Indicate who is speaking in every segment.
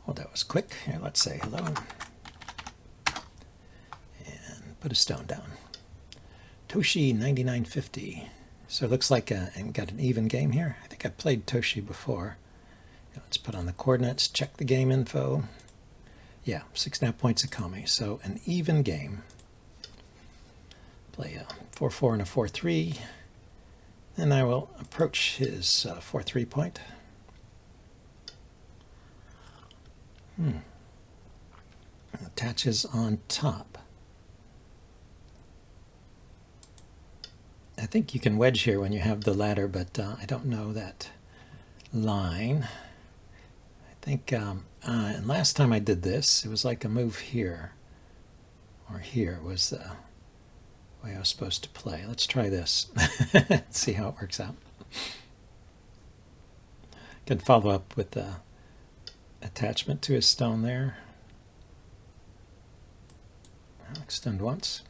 Speaker 1: Oh, that was quick. Here, let's say hello. And put a stone down. Toshi 9950. So it looks like and got an even game here. I think I played Toshi before. Let's put on the coordinates, check the game info. Yeah, 6.5 points of Kami. So an even game. Play a 4-4 and a 4-3. Then I will approach his 4-3 point. Attaches on top. I think you can wedge here when you have the ladder, but I don't know that line. I think, and last time I did this, it was like a move here, or here was the way I was supposed to play. Let's try this. See how it works out. Can follow up with the attachment to his stone there. I'll extend once.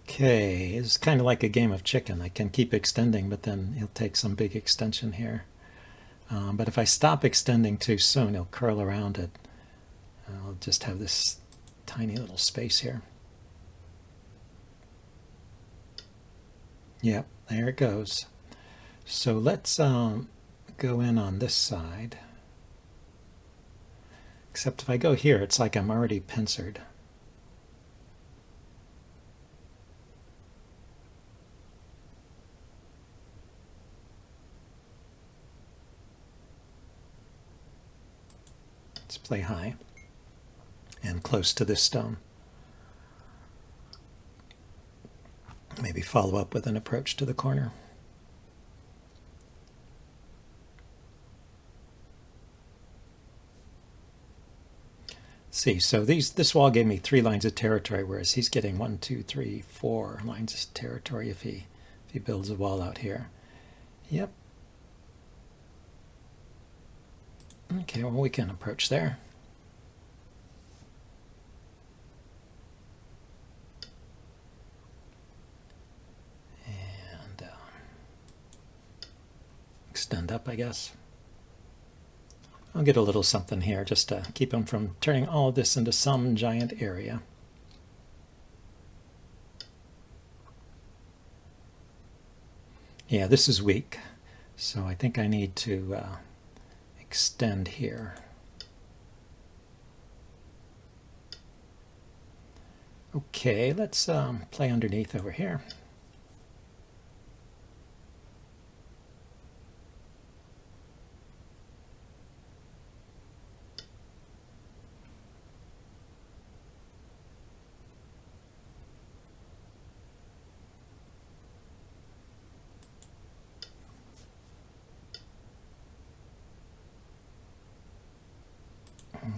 Speaker 1: Okay, it's kind of like a game of chicken. I can keep extending, but then he'll take some big extension here. But if I stop extending too soon, he'll curl around it. I'll just have this tiny little space here. Yep, there it goes. So let's go in on this side. Except if I go here, it's like I'm already pincered. Let's play high and close to this stone. Maybe follow up with an approach to the corner. See, so this wall gave me 3 lines of territory, whereas he's getting 1, 2, 3, 4 lines of territory if he builds a wall out here. Yep. Okay, well, we can approach there. And extend up, I guess. I'll get a little something here just to keep him from turning all of this into some giant area. Yeah, this is weak, so I think I need to extend here. Okay, let's play underneath over here.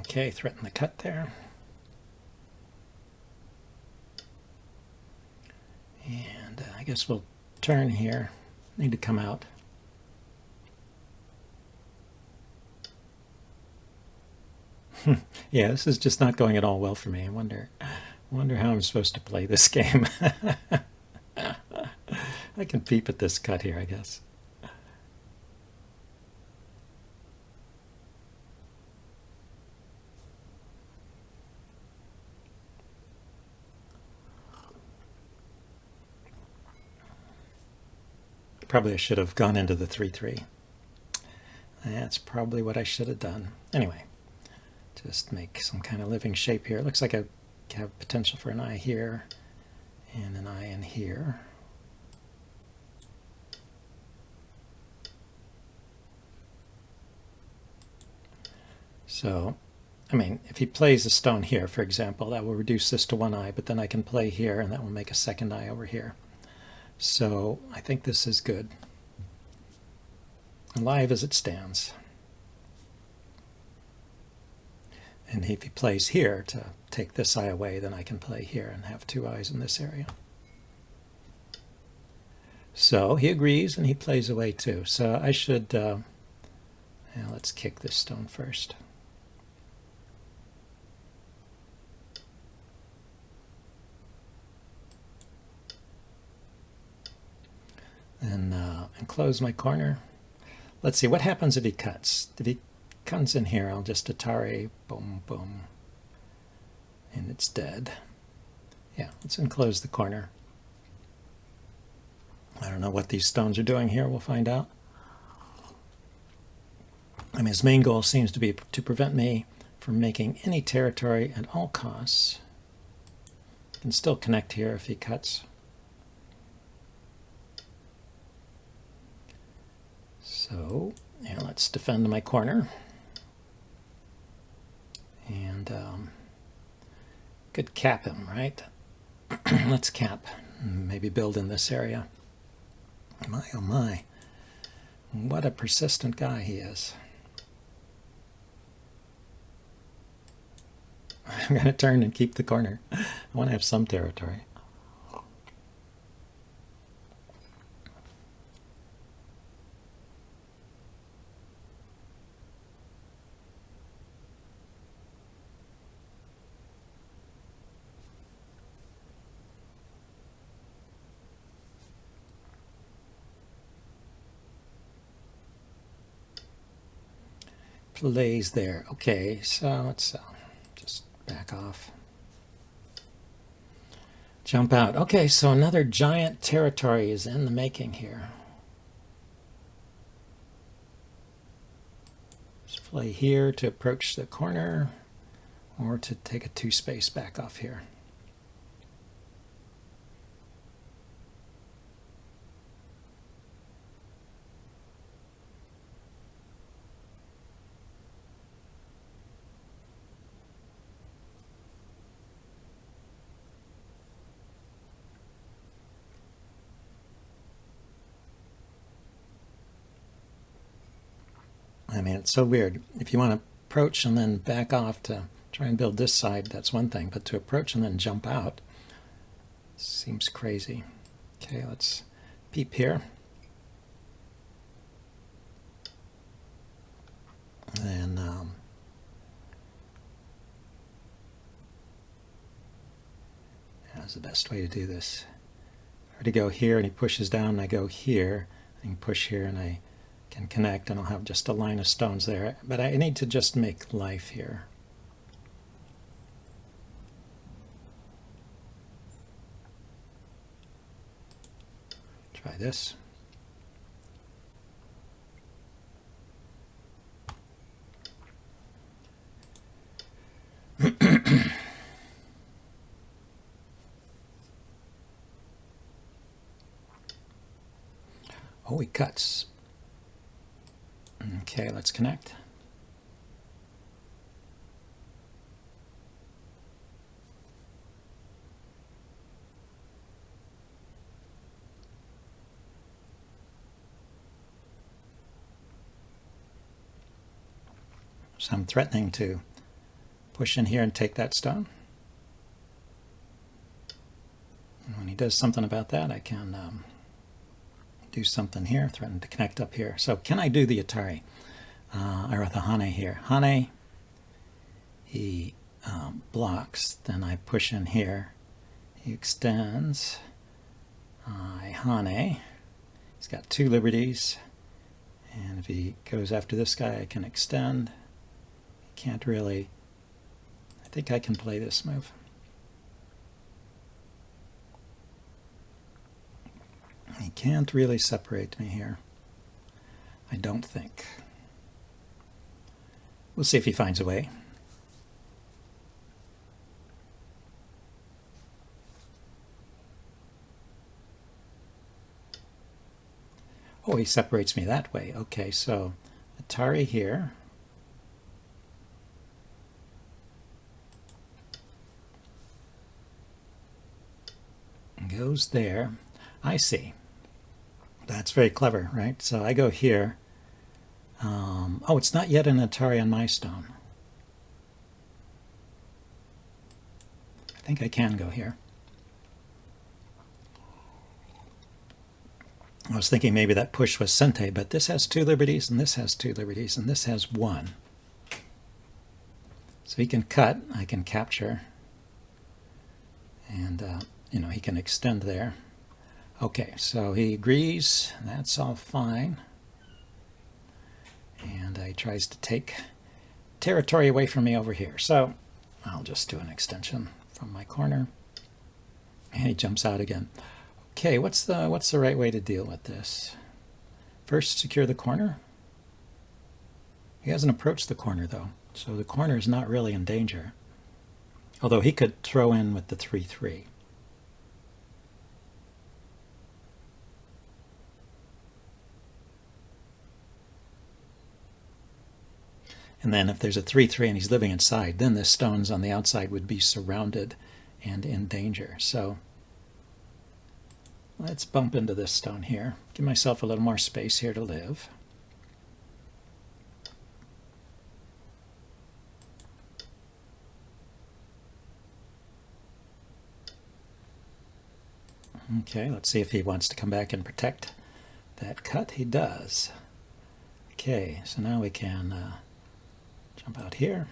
Speaker 1: Okay, threaten the cut there. And I guess we'll turn here. Need to come out. Yeah, this is just not going at all well for me. I wonder how I'm supposed to play this game. I can peep at this cut here, I guess. Probably I should have gone into the 3-3. That's probably what I should have done. Anyway, just make some kind of living shape here. It looks like I have potential for an eye here and an eye in here. So, I mean, if he plays a stone here, for example, that will reduce this to 1 eye, but then I can play here and that will make a 2nd eye over here. So I think this is good. Alive as it stands. And if he plays here to take this eye away, then I can play here and have 2 eyes in this area. So he agrees and he plays away too. So I should, now let's kick this stone first. And enclose my corner. Let's see, what happens if he cuts? If he comes in here, I'll just Atari, boom, boom, and it's dead. Yeah, let's enclose the corner. I don't know what these stones are doing here. We'll find out. I mean, his main goal seems to be to prevent me from making any territory at all costs. Can still connect here if he cuts. So, yeah, let's defend my corner. And could cap him, right? Let's cap. Maybe build in this area. My, oh my. What a persistent guy he is. I'm going to turn and keep the corner. I want to have some territory. Plays there. Okay, so let's just back off. Jump out. Okay, so another giant territory is in the making here. Let's play here to approach the corner or to take a 2 space back off here. I mean, it's so weird. If you want to approach and then back off to try and build this side, that's one thing. But to approach and then jump out seems crazy. Okay, let's peep here. And then how's the best way to do this? Or to go here and he pushes down and I go here. I can push here and I can connect and I'll have just a line of stones there. But I need to just make life here. Try this. Oh, he cuts. Okay, let's connect. So I'm threatening to push in here and take that stone. And when he does something about that, I can do something here, threaten to connect up here. So can I do the Atari? Or the Hane here. Hane, he blocks, then I push in here. He extends. I Hane. He's got 2 liberties. And if he goes after this guy, I can extend. He can't really. I think I can play this move. He can't really separate me here. I don't think. We'll see if he finds a way. Oh, he separates me that way. Okay, so Atari here. Goes there. I see. That's very clever, right? So I go here. Oh, it's not yet an Atari on my stone. I think I can go here. I was thinking maybe that push was Sente, but this has 2 liberties, and this has 2 liberties, and this has 1. So he can cut, I can capture, and you know, he can extend there. Okay, so he agrees. That's all fine. he tries to take territory away from me over here. So I'll just do an extension from my corner. And he jumps out again. Okay, what's the right way to deal with this? First, secure the corner. He hasn't approached the corner, though, so the corner is not really in danger. Although he could throw in with the 3-3. And then if there's a 3-3 and he's living inside, then the stones on the outside would be surrounded and in danger. So let's bump into this stone here. Give myself a little more space here to live. Okay, let's see if he wants to come back and protect that cut. He does. Okay, so now we can jump out here.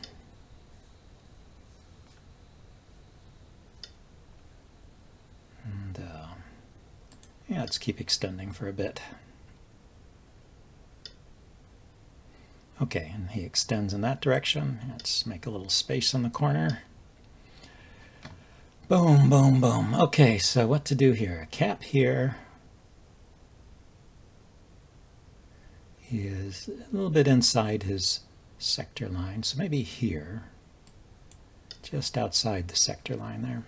Speaker 1: And yeah, let's keep extending for a bit. Okay, and he extends in that direction. Let's make a little space in the corner. Boom, boom, boom. Okay, so what to do here? A cap here. He is a little bit inside his sector line, so maybe here, just outside the sector line there.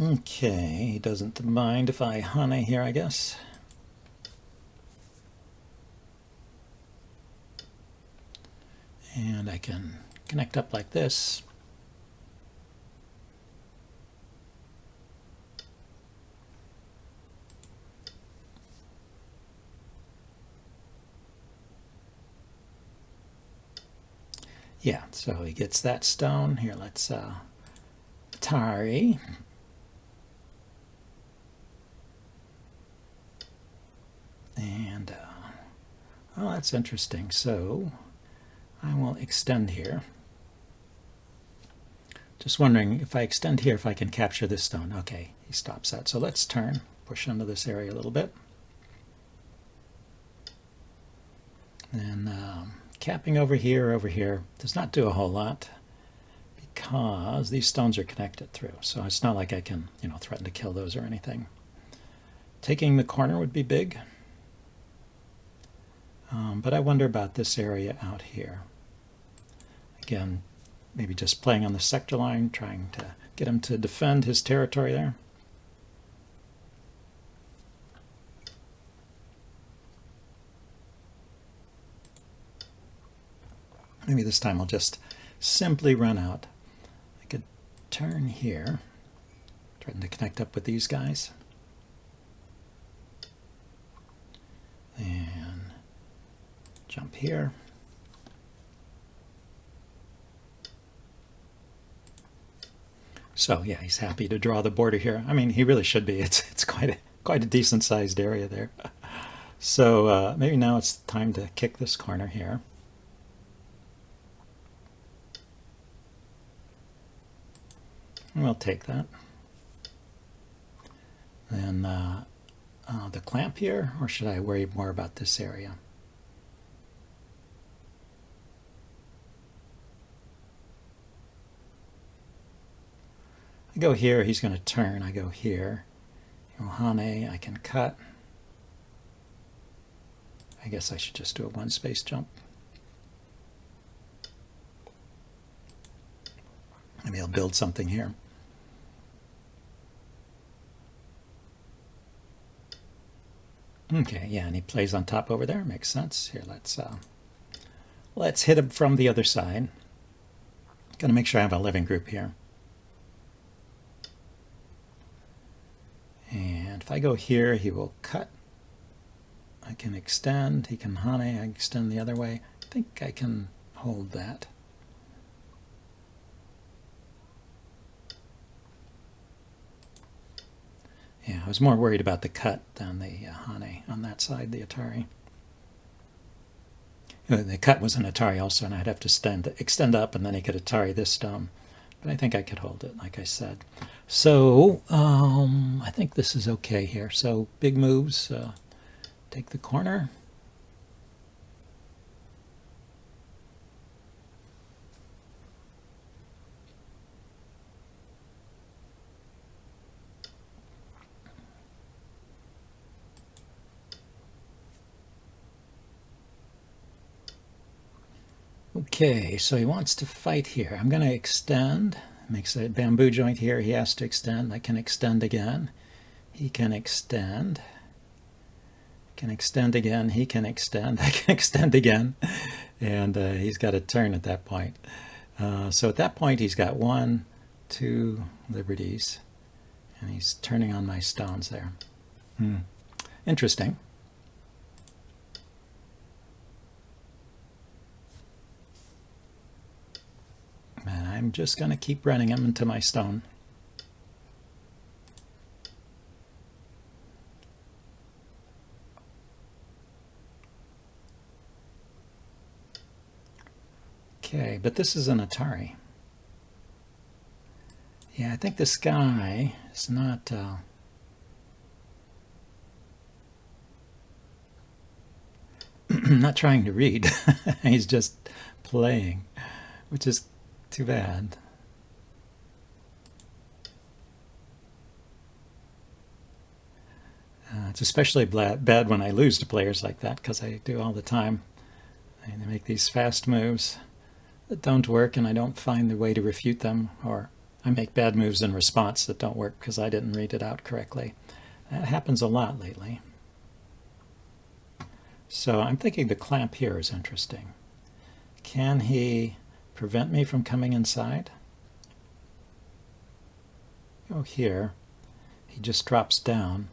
Speaker 1: Okay, he doesn't mind if I hane here, I guess. And I can connect up like this. Yeah, so he gets that stone. Here, let's Atari. And, oh, that's interesting. So I will extend here. Just wondering if I extend here, if I can capture this stone. Okay, he stops that. So let's turn, push into this area a little bit. And capping over here does not do a whole lot because these stones are connected through. So it's not like I can, threaten to kill those or anything. Taking the corner would be big. But I wonder about this area out here. Again, maybe just playing on the sector line, trying to get him to defend his territory there. Maybe this time I'll just simply run out. I could turn here, trying to connect up with these guys. And jump here. So yeah, he's happy to draw the border here. I mean, he really should be. It's quite a decent sized area there. So maybe now it's time to kick this corner here. And we'll take that. Then the clamp here, or should I worry more about this area? I go here, he's going to turn. I go here. Hane, I can cut. I guess I should just do a one space jump. Maybe I'll build something here. Okay, yeah, and he plays on top over there. Makes sense. Here, let's hit him from the other side. Got to make sure I have a living group here. And if I go here, he will cut. I can extend. He can hane. I can extend the other way. I think I can hold that. Yeah, I was more worried about the cut than the hane on that side, the Atari. The cut was an Atari also, and I'd have to extend up, and then he could Atari this stone. But I think I could hold it, like I said. So I think this is okay here. So big moves. Take the corner. Okay, so he wants to fight here. I'm going to extend. Makes a bamboo joint here. He has to extend. I can extend again. He can extend. Can extend again. He can extend. I can extend again. And he's got a turn at that point. So at that point, he's got 1, 2 liberties. And he's turning on my stones there. Interesting. And I'm just going to keep running him into my stone. Okay, but this is an Atari. Yeah, I think this guy is not... not trying to read. He's just playing, which is too bad. It's especially bad when I lose to players like that, because I do all the time. I make these fast moves that don't work, and I don't find the way to refute them, or I make bad moves in response that don't work because I didn't read it out correctly. That happens a lot lately. So I'm thinking the clamp here is interesting. Can he prevent me from coming inside? Go here. He just drops down.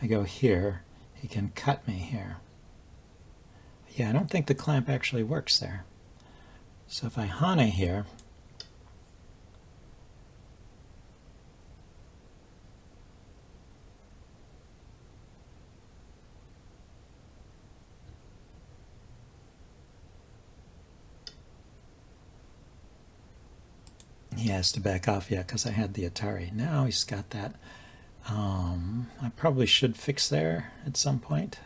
Speaker 1: I go here. He can cut me here. Yeah, I don't think the clamp actually works there. So if I hane here, he has to back off, yeah, because I had the Atari. Now he's got that. I probably should fix there at some point.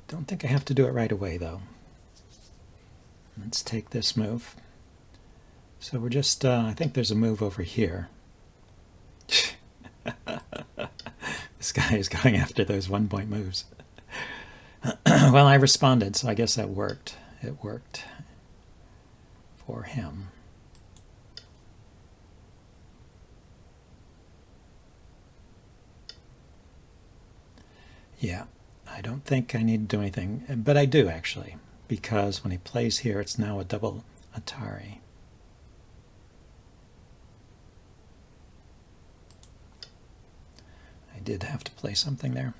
Speaker 1: Don't think I have to do it right away, though. Let's take this move. So we're just, I think there's a move over here. This guy is going after those 1-point moves. Well, I responded, so I guess that worked. It worked for him. Yeah, I don't think I need to do anything, but I do actually, because when he plays here, it's now a double Atari. I did have to play something there.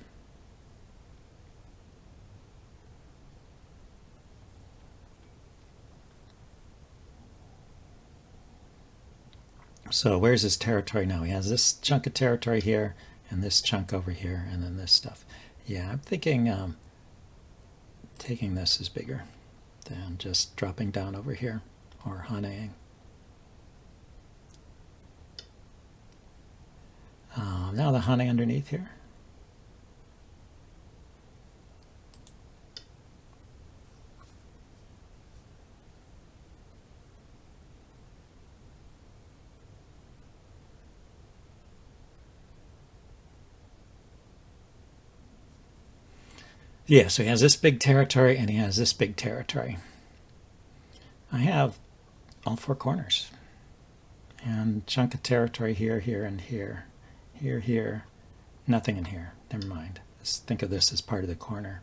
Speaker 1: So where's his territory now? He has this chunk of territory here, and this chunk over here, and then this stuff. Yeah, I'm thinking taking this is bigger than just dropping down over here or haneing. Now the hane underneath here. Yeah, so he has this big territory and he has this big territory. I have all 4 corners and chunk of territory here, here, and here. Here, here, nothing in here. Never mind. Let's think of this as part of the corner.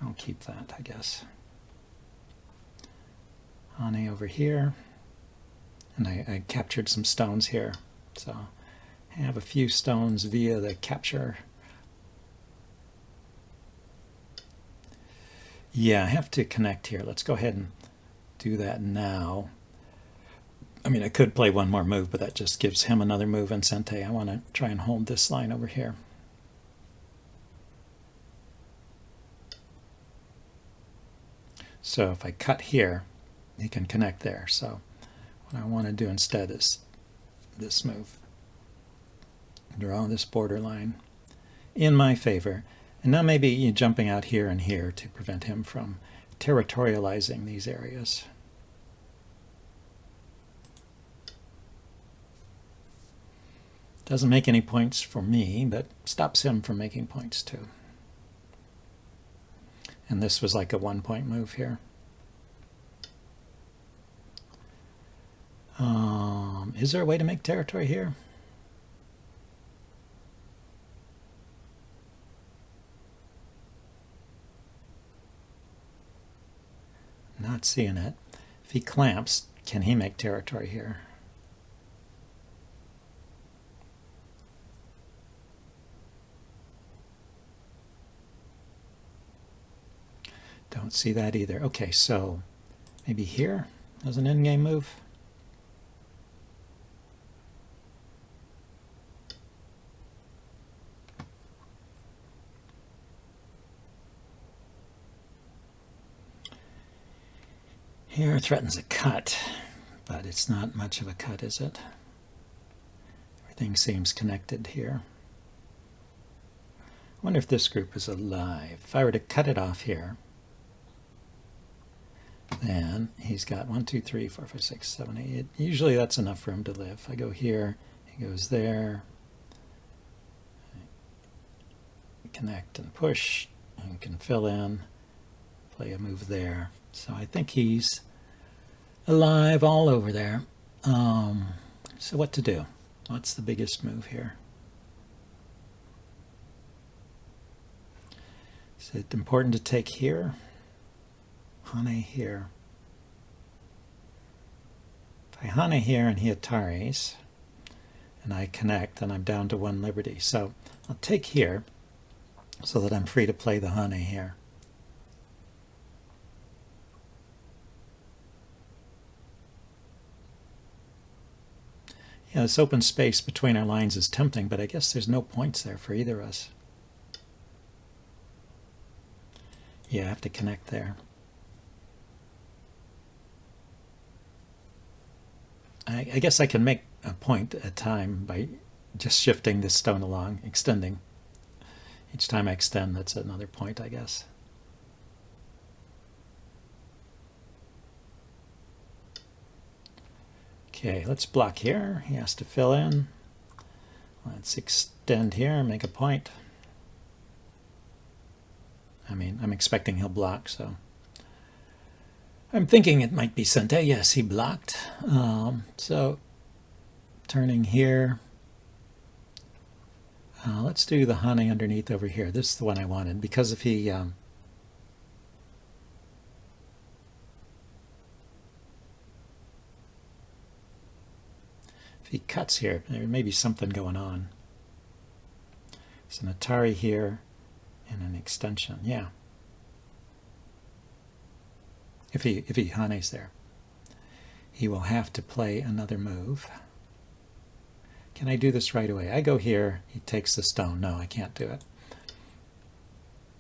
Speaker 1: I'll keep that, I guess. Hane over here. And I captured some stones here. So I have a few stones via the capture. Yeah, I have to connect here. Let's go ahead and do that now. I mean, I could play one more move, but that just gives him another move and Sente. I want to try and hold this line over here. So if I cut here, he can connect there. So what I want to do instead is this move. Draw this borderline in my favor. And now maybe you're jumping out here and here to prevent him from territorializing these areas. Doesn't make any points for me, but stops him from making points too. And this was like a 1-point move here. Is there a way to make territory here? Not seeing it. If he clamps, can he make territory here? Don't see that either. Okay, so maybe here as an endgame move. Here threatens a cut, but it's not much of a cut, is it? Everything seems connected here. I wonder if this group is alive. If I were to cut it off here, then he's got 1, 2, 3, 4, 5, 6, 7, 8. Usually that's enough for him to live. I go here, he goes there. Connect and push, and can fill in, play a move there. So I think he's alive all over there. So what to do? What's the biggest move here? Is it important to take here? Hane here. If I Hane here and he Ataris, and I connect, then I'm down to 1 liberty. So I'll take here so that I'm free to play the Hane here. Yeah, this open space between our lines is tempting, but I guess there's no points there for either of us. Yeah, I have to connect there. I guess I can make a point at a time by just shifting this stone along, extending. Each time I extend, that's another point, I guess. Okay, let's block here. He has to fill in. Let's extend here and make a point. I mean, I'm expecting he'll block, so. I'm thinking it might be Sente. Yes, he blocked. So turning here. Let's do the Hane underneath over here. This is the one I wanted, because if he cuts here, there may be something going on. There's an Atari here and an extension. Yeah. If he Hane's there, he will have to play another move. Can I do this right away? I go here, he takes the stone. No, I can't do it.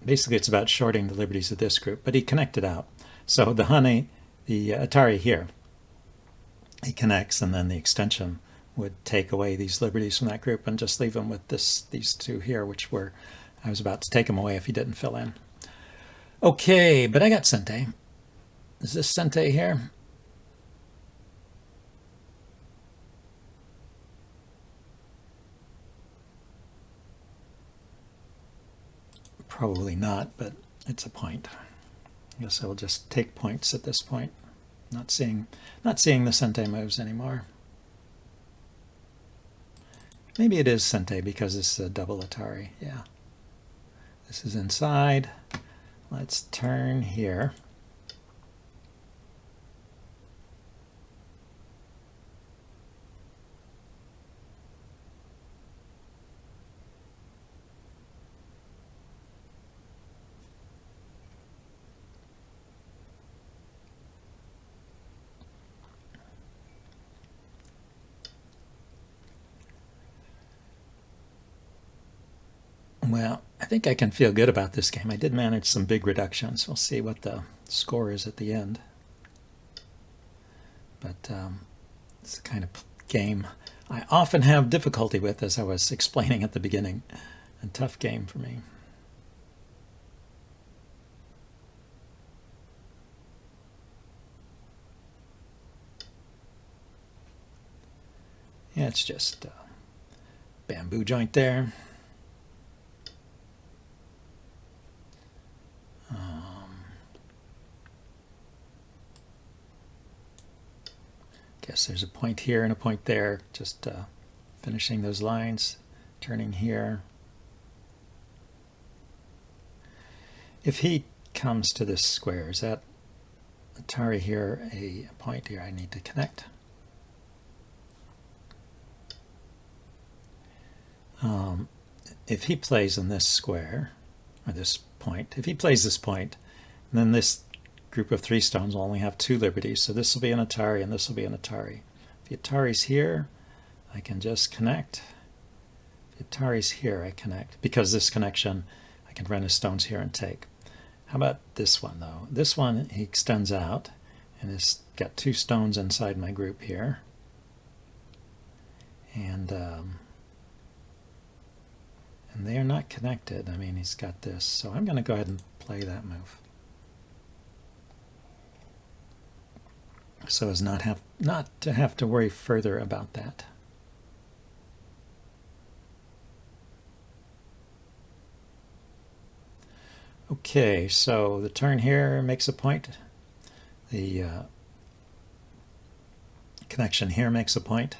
Speaker 1: Basically, it's about shorting the liberties of this group, but he connected out. So the Hane, the Atari here, he connects, and then the extension would take away these liberties from that group and just leave him with these two here, which were, I was about to take him away if he didn't fill in. Okay, but I got Sente. Is this Sente here? Probably not, but it's a point. I guess I will just take points at this point. Not seeing the Sente moves anymore. Maybe it is Sente because this is a double Atari. Yeah. This is inside. Let's turn here. Well, I think I can feel good about this game. I did manage some big reductions. We'll see what the score is at the end. But it's the kind of game I often have difficulty with, as I was explaining at the beginning. A tough game for me. Yeah, it's just a bamboo joint there. Guess there's a point here and a point there, just finishing those lines, turning here. If he comes to this square, is that Atari here a point here I need to connect? If he plays in this square, or this point, if he plays this point, then this group of 3 stones will only have 2 liberties, so this will be an Atari and this will be an Atari. If the Atari's here, I can just connect. If the Atari's here, I connect. Because this connection, I can run his stones here and take. How about this one, though? This one, he extends out, and it's got 2 stones inside my group here. And they are not connected. I mean, he's got this. So I'm going to go ahead and play that move, so as not to have to worry further about that. Okay, so the turn here makes a point. The connection here makes a point.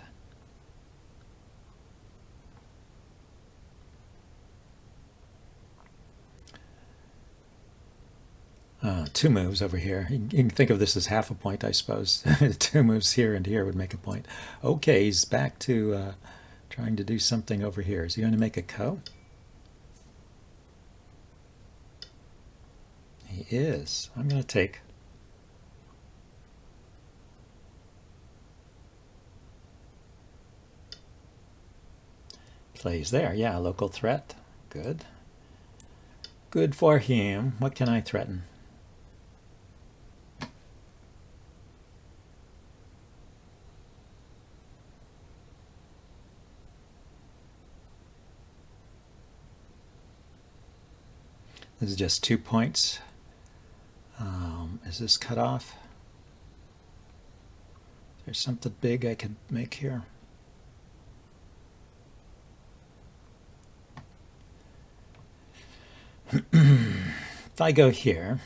Speaker 1: Two moves over here. You can think of this as half a point, I suppose. 2 moves here and here would make a point. Okay, he's back to trying to do something over here. Is he going to make a ko? He is. I'm going to take. Plays there. Yeah, local threat. Good. Good for him. What can I threaten? This is just 2 points. Is this cut off? There's something big I could make here. If I go here,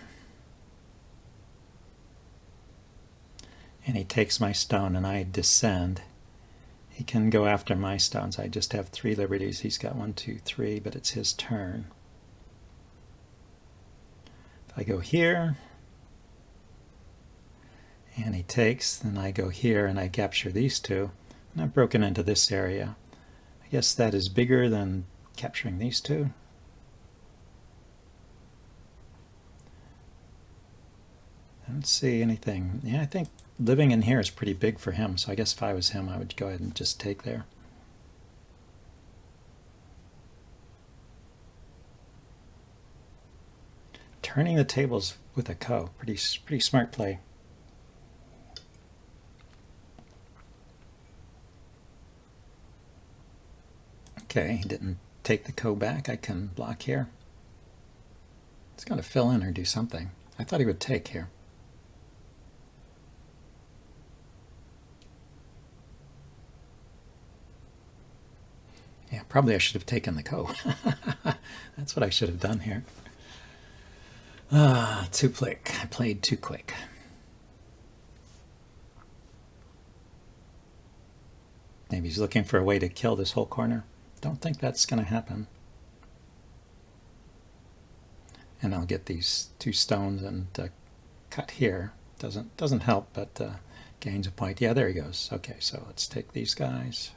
Speaker 1: and he takes my stone and I descend, he can go after my stones. I just have 3 liberties. He's got 1, 2, 3, but it's his turn. If I go here, and he takes, then I go here and I capture these 2, and I've broken into this area. I guess that is bigger than capturing these 2. I don't see anything. Yeah, I think living in here is pretty big for him, so I guess if I was him, I would go ahead and just take there. Turning the tables with a ko, pretty smart play. Okay, he didn't take the ko back. I can block here. It's going to fill in or do something. I thought he would take here. Yeah, probably I should have taken the ko. That's what I should have done here. Too quick. I played too quick. Maybe he's looking for a way to kill this whole corner. Don't think that's going to happen. And I'll get these 2 stones and cut here. Doesn't help, but gains a point. Yeah, there he goes. Okay, so let's take these guys.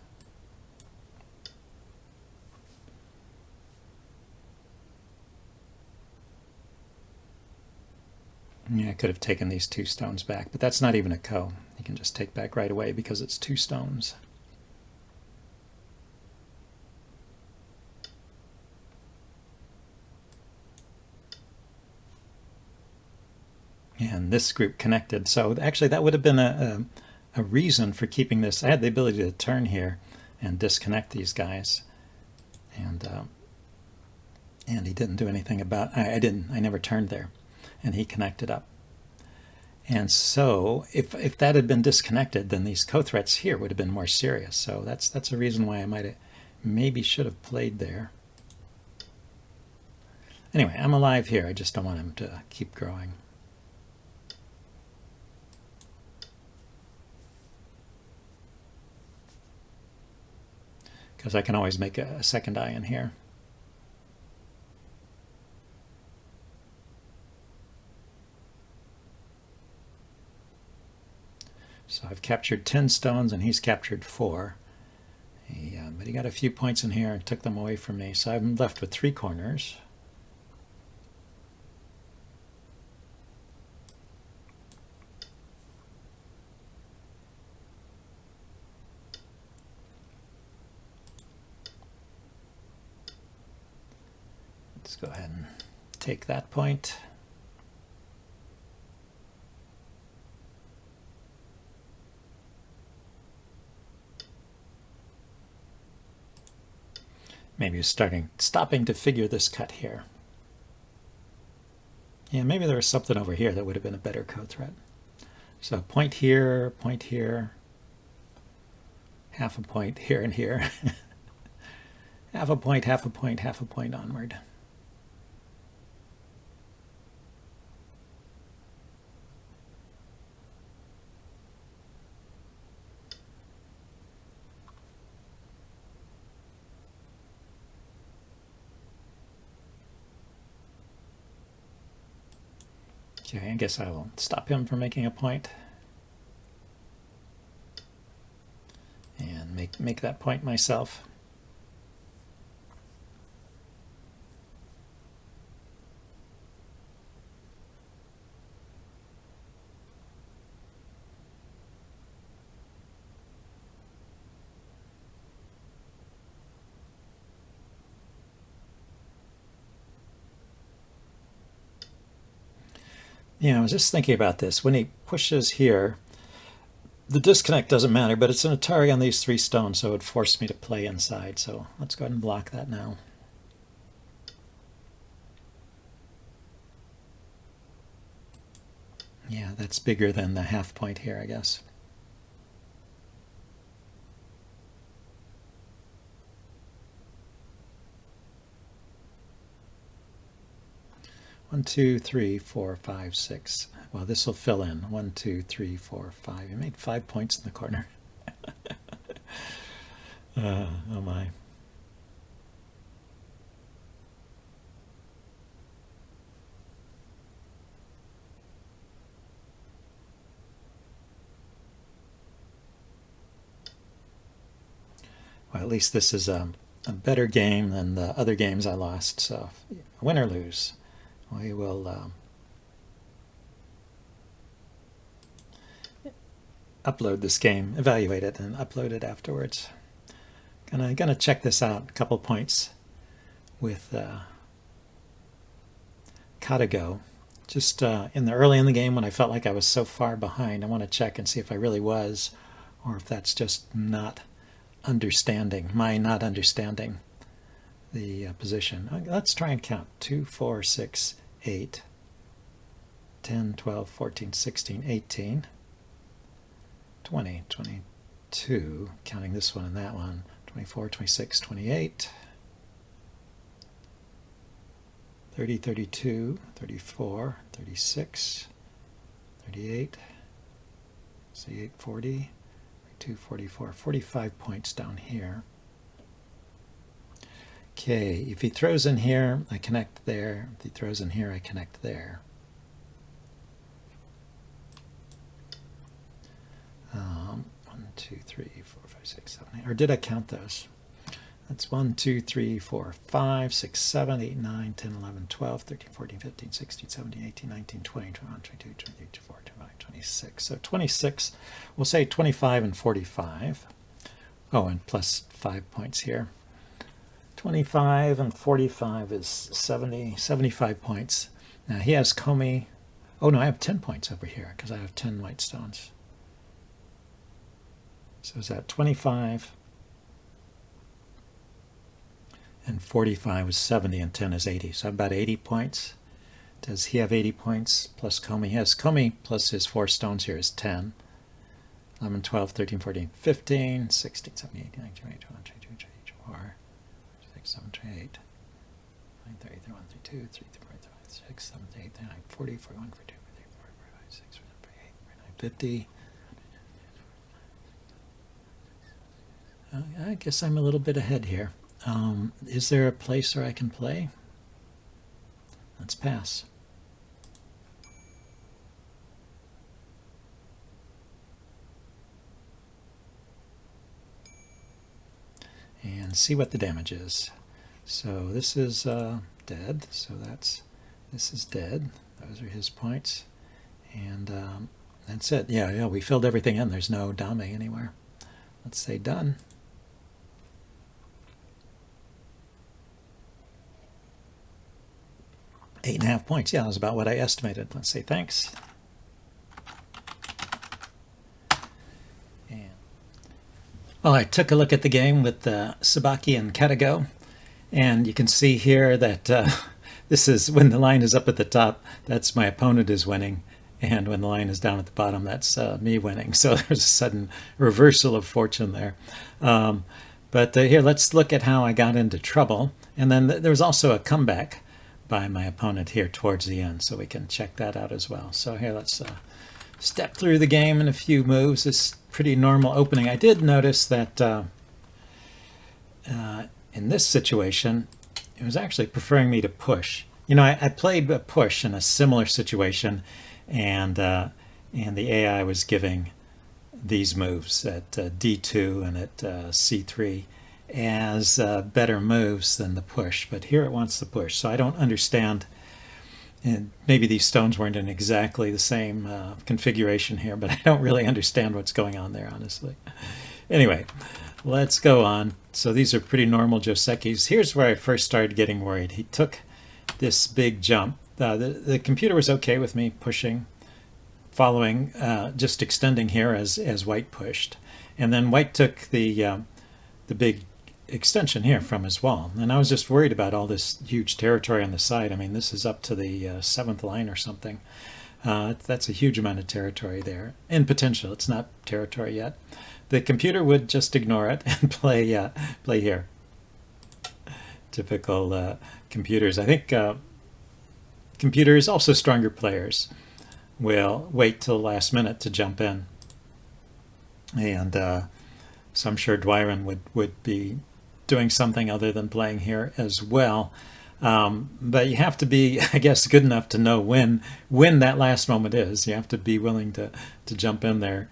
Speaker 1: Yeah, I could have taken these 2 stones back, but that's not even a ko. You can just take back right away because it's 2 stones. and this group connected. So actually that would have been a reason for keeping this. I had the ability to turn here and disconnect these guys, and he didn't do anything about. I never turned there, and he connected up. And so if that had been disconnected, then these co-threats here would have been more serious. So that's a reason why I maybe should have played there. Anyway, I'm alive here. I just don't want him to keep growing. Because I can always make a second eye in here. So I've captured 10 stones and he's captured 4. But he got a few points in here and took them away from me. So I'm left with 3 corners. Let's go ahead and take that point. Maybe he's stopping to figure this cut here. Yeah, maybe there was something over here that would have been a better co-threat. So point here, half a point here and here. half a point, half a point, half a point onward. Okay, I guess I will stop him from making a point and make that point myself. Yeah, I was just thinking about this. When he pushes here, the disconnect doesn't matter, but it's an Atari on these 3 stones, so it would force me to play inside. So let's go ahead and block that now. Yeah, that's bigger than the half point here, I guess. One, 2, 3, 4, 5, 6. Well, this will fill in. 1, 2, 3, 4, 5. You made 5 points in the corner. Oh my. Well, at least this is a better game than the other games I lost. So win or lose, we will upload this game, evaluate it, and upload it afterwards. Gonna check this out. A couple points with Katago. Just early in the game when I felt like I was so far behind, I want to check and see if I really was, or if that's just not understanding the position. Let's try and count. 2, 4, 6, 8, 10, 12, 14, 16, 18, 20, 22, counting this one and that one, 24, 26, 28, 30, 32, 34, 36, 38, 38, 40, 42, 44, 45 points down here. Okay, if he throws in here, I connect there. If he throws in here, I connect there. 1, 2, 3, 4, 5, 6, 7, 8. Or did I count those? That's 1, 2, 3, 4, 5, 6, 7, 8, 9, 10, 11, 12, 13, 14, 15, 16, 17, 18, 19, 20, 21, 22, 23, 24, 25, 26. So 26, we'll say 25 and 45. Oh, and plus 5 points here. 25 and 45 is 75 points. Now he has Comey Oh no, I have 10 points over here because I have 10 white stones. So is that 25? And 45 is 70 and 10 is 80. So I have about 80 points. Does he have 80 points plus Comey? He has Comey plus his 4 stones here is 10. 11, 12, 13, 14, 15, 16, 17, 18, 19, 20, 21, 22, 23, 24, 6, 7, 28, 9, 30, 31, 32, 33, 34, 35, 6, 7, 8, 9, 40, 41, 42, 43, 44, 45, 6, 7, 8, 9, 50. I guess I'm a little bit ahead here. Is there a place where I can play? Let's pass. And see what the damage is. So this is dead. So this is dead. Those are his points. And that's it. Yeah, we filled everything in. There's no dame anywhere. Let's say done. Eight and a half points. Yeah, that was about what I estimated. Let's say thanks. And, well, I took a look at the game with Sabaki and Katago, and you can see here that this is when the line is up at the top, that's my opponent is winning, and when the line is down at the bottom, that's me winning. So there's a sudden reversal of fortune there. But here, let's look at how I got into trouble. And then there was also a comeback by my opponent here towards the end, so we can check that out as well. So here, let's step through the game in a few moves. It's pretty normal opening. I did notice that in this situation, it was actually preferring me to push. You know, I played a push in a similar situation, and the AI was giving these moves at D2 and at C3 as better moves than the push, but here it wants the push. So I don't understand, and maybe these stones weren't in exactly the same configuration here, but I don't really understand what's going on there, honestly. Anyway, let's go on. So these are pretty normal Josekis. Here's where I first started getting worried. He took this big jump. The computer was okay with me pushing, following, just extending here as white pushed. And then white took the big extension here from his wall, and I was just worried about all this huge territory on the side. I mean, this is up to the 7th line or something. That's a huge amount of territory there in potential. It's not territory yet. The computer would just ignore it and play here. Typical computers. I think computers, also stronger players, will wait till the last minute to jump in, and so I'm sure Dwyron would be doing something other than playing here as well. But you have to be, I guess, good enough to know when that last moment is. You have to be willing to jump in there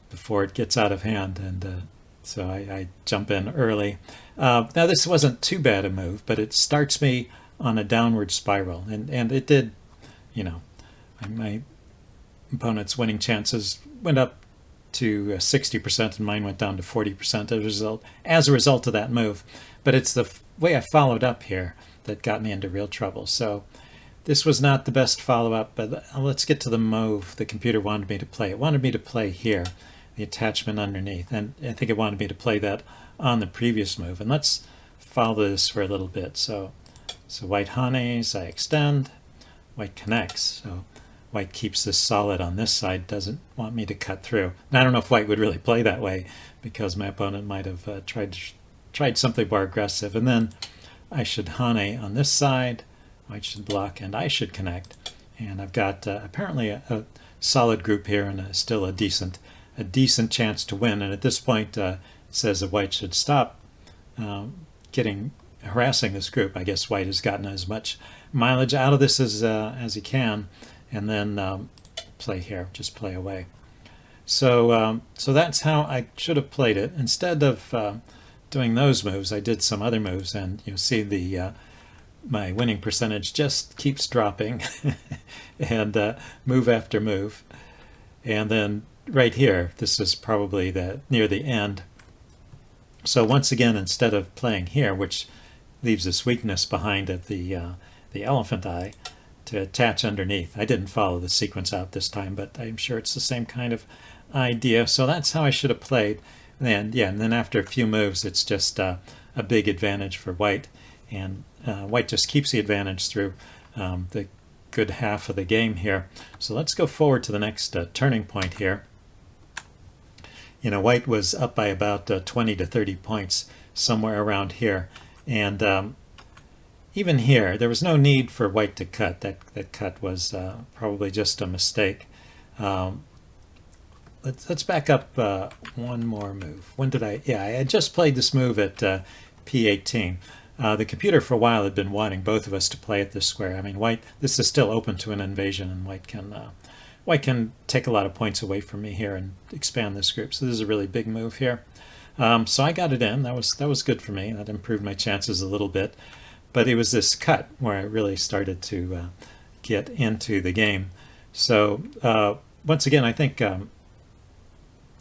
Speaker 1: before it gets out of hand. And so I jump in early. Now, this wasn't too bad a move, but it starts me on a downward spiral. And it did, you know, my opponent's winning chances went up to 60%, and mine went down to 40% as a result of that move. But it's the way I followed up here that got me into real trouble. So this was not the best follow-up, but let's get to the move the computer wanted me to play. It wanted me to play here, the attachment underneath, and I think it wanted me to play that on the previous move. And let's follow this for a little bit. So white honeys, I extend, white connects. So white keeps this solid on this side, doesn't want me to cut through. And I don't know if white would really play that way, because my opponent might have tried something more aggressive. And then I should hane on this side, white should block, and I should connect. And I've got apparently a solid group here, and still a decent chance to win. And at this point, it says that white should stop harassing this group. I guess white has gotten as much mileage out of this as he can. And then play here, just play away. So that's how I should have played it. Instead of doing those moves, I did some other moves, and you see the my winning percentage just keeps dropping, and move after move. And then right here, this is probably near the end. So once again, instead of playing here, which leaves this weakness behind at the elephant eye, to attach underneath. I didn't follow the sequence out this time, but I'm sure it's the same kind of idea. So that's how I should have played. And yeah, and then after a few moves, it's just a big advantage for white. And white just keeps the advantage through the good half of the game here. So let's go forward to the next turning point here. You know, white was up by about 20 to 30 points, somewhere around here. And even here, there was no need for white to cut. That cut was probably just a mistake. Let's back up one more move. When did I? Yeah, I had just played this move at P18. The computer for a while had been wanting both of us to play at this square. I mean, white. This is still open to an invasion, and white can take a lot of points away from me here and expand this group. So this is a really big move here. So I got it in. That was good for me. That improved my chances a little bit. But it was this cut where I really started to get into the game. So once again, I think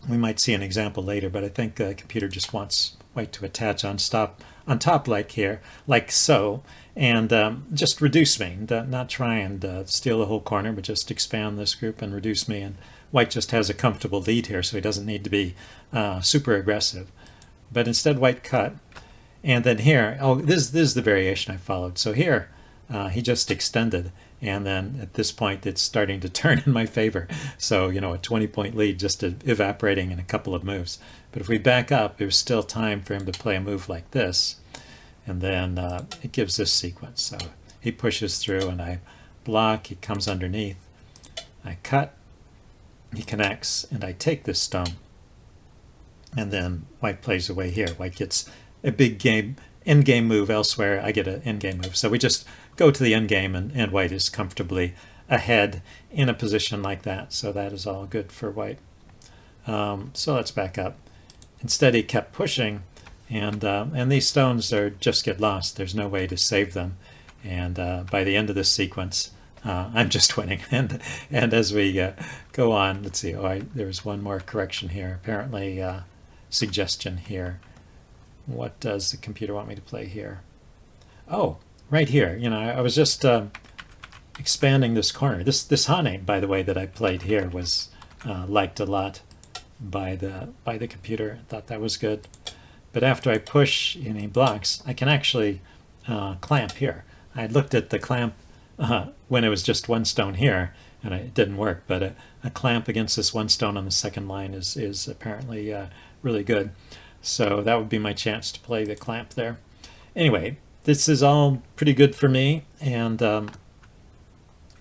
Speaker 1: we might see an example later, but I think the computer just wants white to attach on top like here, like so, and just reduce me, not try and steal the whole corner, but just expand this group and reduce me. And white just has a comfortable lead here, so he doesn't need to be super aggressive. But instead, white cut. And then here, oh, this is the variation I followed. So here, he just extended. And then at this point, it's starting to turn in my favor. So, you know, a 20-point lead just evaporating in a couple of moves. But if we back up, there's still time for him to play a move like this. And then it gives this sequence. So he pushes through and I block. He comes underneath. I cut. He connects. And I take this stone. And then white plays away here. White gets a big endgame move elsewhere. I get an endgame move. So we just go to the endgame, and white is comfortably ahead in a position like that. So that is all good for white. So let's back up. Instead, he kept pushing, and these stones just get lost. There's no way to save them. And by the end of this sequence, I'm just winning. And as we go on, let's see. There's one more correction here. Apparently, suggestion here. What does the computer want me to play here? Oh, right here. You know, I was just expanding this corner. This Hane, by the way, that I played here was liked a lot by the computer. I thought that was good. But after I push any blocks, I can actually clamp here. I looked at the clamp when it was just one stone here, and it didn't work. But a clamp against this one stone on the second line is apparently really good. So that would be my chance to play the clamp there. Anyway, this is all pretty good for me, and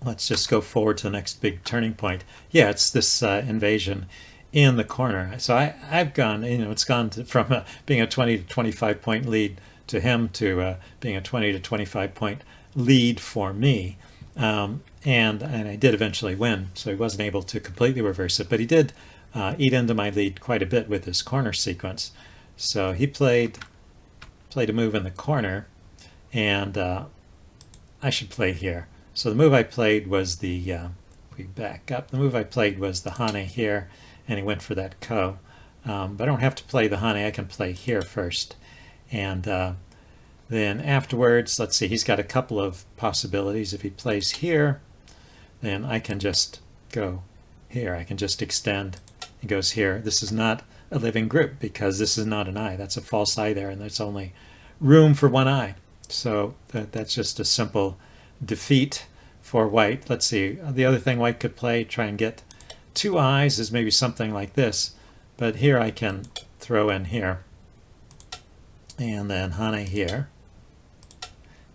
Speaker 1: let's just go forward to the next big turning point. Yeah, it's this invasion in the corner. So I've gone, you know, it's gone from being a 20 to 25 point lead to him to being a 20 to 25 point lead for me. And I did eventually win, so he wasn't able to completely reverse it, but he did eat into my lead quite a bit with his corner sequence. So he played a move in the corner, and I should play here. So the move I played was the, if we back up, the move I played was the Hane here, and he went for that ko. But I don't have to play the Hane, I can play here first. And then afterwards, let's see, he's got a couple of possibilities. If he plays here, then I can just go here. I can just extend. He goes here. This is not a living group because this is not an eye. That's a false eye there, and there's only room for one eye. So that's just a simple defeat for white. Let's see. The other thing white could play, try and get two eyes, is maybe something like this. But here I can throw in here. And then Hane here.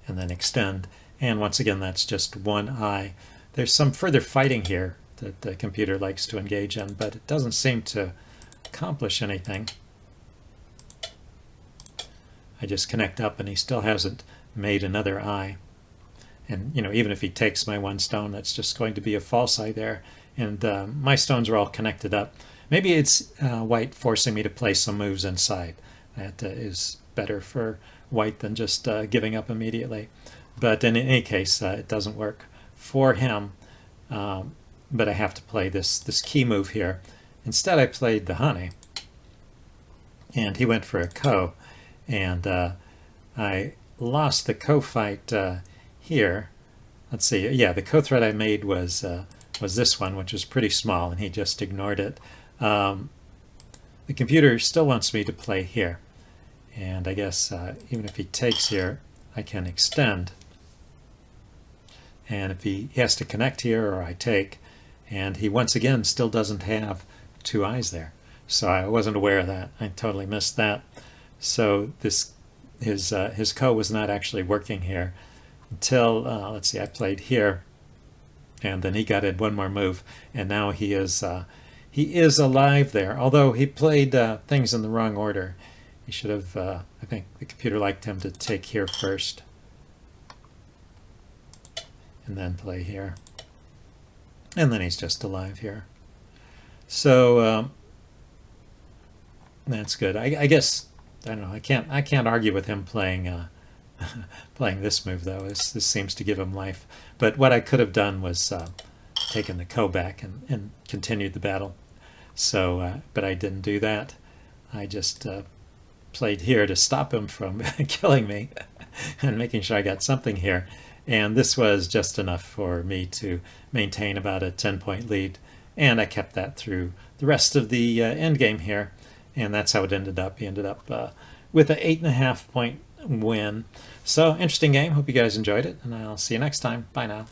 Speaker 1: And then extend. And once again, that's just one eye. There's some further fighting here that the computer likes to engage in, but it doesn't seem to accomplish anything. I just connect up and he still hasn't made another eye. And, you know, even if he takes my one stone, that's just going to be a false eye there. And my stones are all connected up. Maybe it's white forcing me to play some moves inside. That is better for white than just giving up immediately. But in any case, it doesn't work for him. But I have to play this key move here. Instead, I played the Hane, and he went for a ko, and I lost the ko fight here. let's see. Yeah, the code thread I made was this one, which was pretty small, and he just ignored it. The computer still wants me to play here, and I guess even if he takes here, I can extend. And if he has to connect here, or I take, and he once again still doesn't have two eyes there. So I wasn't aware of that. I totally missed that. So his code was not actually working here until let's see, I played here, and then he got in one more move, and now he is alive there. Although he played things in the wrong order. He should have. I think the computer liked him to take here first, and then play here, and then he's just alive here. So that's good. I guess I don't know. I can't argue with him playing playing this move though. This seems to give him life. But what I could have done was taken the ko back and continued the battle. So, but I didn't do that. I just played here to stop him from killing me and making sure I got something here. And this was just enough for me to maintain about a 10-point lead. And I kept that through the rest of the end game here. And that's how it ended up. He ended up with an 8.5-point win. So interesting game. Hope you guys enjoyed it. And I'll see you next time. Bye now.